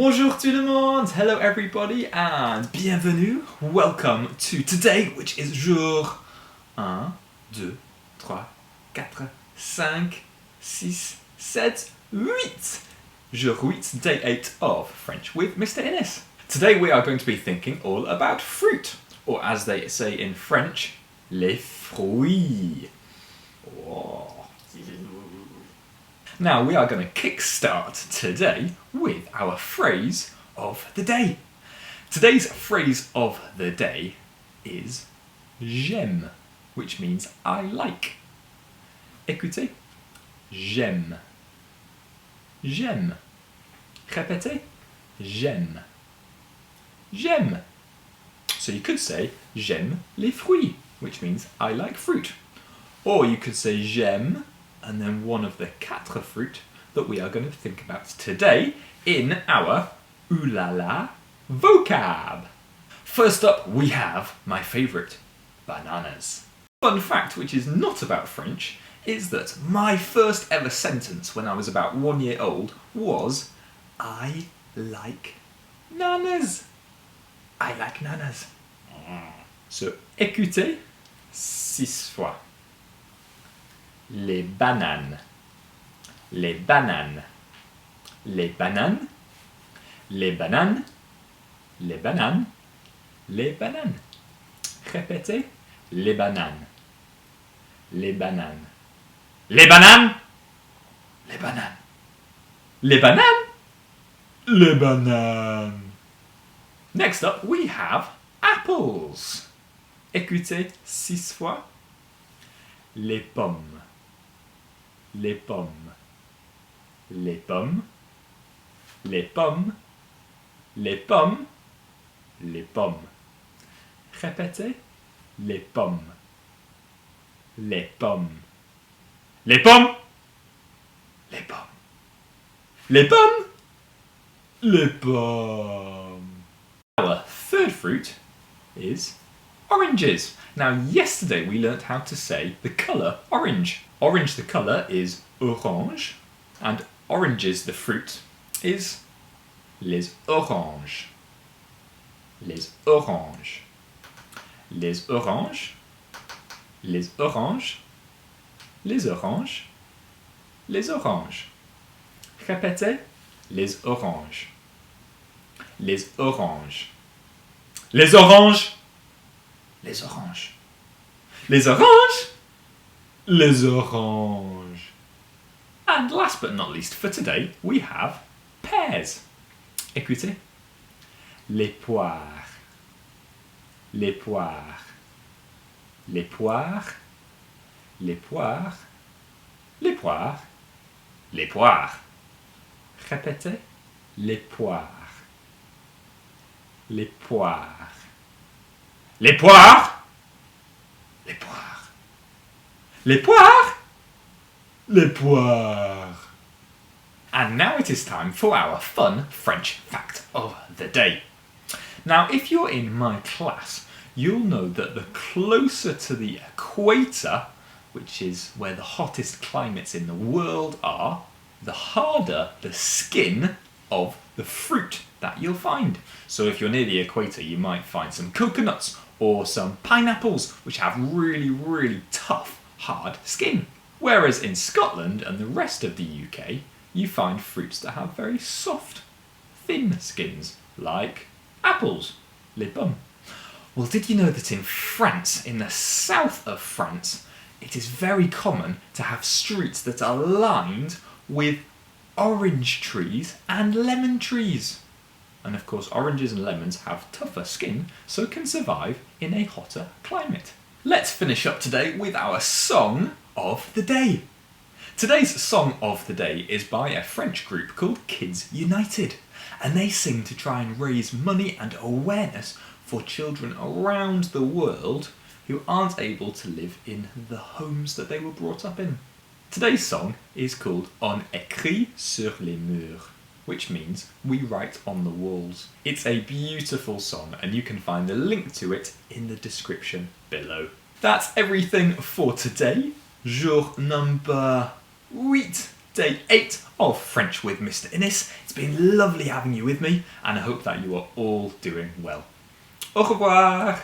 Bonjour tout le monde! Hello everybody and bienvenue, welcome to today, which is jour 1, 2, 3, 4, 5, 6, 7, 8. Jour 8, day 8 of French with Mr. Innes. Today we are going to be thinking all about fruit, or as they say in French, les fruits. Oh. Now we are going to kickstart today with our phrase of the day. Today's phrase of the day is j'aime, which means I like. Écoutez, j'aime. J'aime. Répétez, j'aime. J'aime. So you could say j'aime les fruits, which means I like fruit. Or you could say j'aime and then one of the quatre fruit that we are going to think about today in our ooh la la vocab. First up, we have my favourite, bananas. Fun fact, which is not about French, is that my first ever sentence when I was about 1 year old was, I like nanas. I like nanas. So, écoutez 6 fois. Les bananes, les bananes, les bananes, les bananes, les bananes, les bananes. Répétez, les bananes, les bananes, les bananes, les bananes, les bananes, les bananes. Next up, we have apples. Écoutez 6 fois. Les pommes. Les pommes, les pommes, les pommes, les pommes, les pommes. Répétez, les pommes, les pommes, les pommes, les pommes, les pommes, les pommes. Our third fruit is oranges. Now, yesterday we learnt how to say the colour orange. Orange, the colour, is orange, and oranges, the fruit, is les oranges. Les oranges. Les oranges. Les oranges. Les oranges. Les oranges. Répétez, les oranges. Les oranges. Les oranges. Les oranges. Les oranges. Les oranges. And last but not least for today, we have pears. Écoutez. Les poires. Les poires. Les poires. Les poires. Les poires. Les poires. Répétez. Les poires. Les poires. Les poires. Les poires. Les poires. Les poires. And now it is time for our fun French fact of the day. Now, if you're in my class, you'll know that the closer to the equator, which is where the hottest climates in the world are, the harder the skin of the fruit that you'll find. So if you're near the equator, you might find some coconuts or some pineapples, which have really, really tough, hard skin. Whereas in Scotland and the rest of the UK, you find fruits that have very soft, thin skins, like apples, les pommes. Well, did you know that in France, in the south of France, it is very common to have streets that are lined with orange trees and lemon trees? And of course, oranges and lemons have tougher skin, so can survive in a hotter climate. Let's finish up today with our song of the day. Today's song of the day is by a French group called Kids United, and they sing to try and raise money and awareness for children around the world who aren't able to live in the homes that they were brought up in. Today's song is called On écrit sur les murs, which means we write on the walls. It's a beautiful song, and you can find the link to it in the description below. That's everything for today. Jour number 8 day 8 of French with Mr. Innes. It's been lovely having you with me, and I hope that you are all doing well. Au revoir!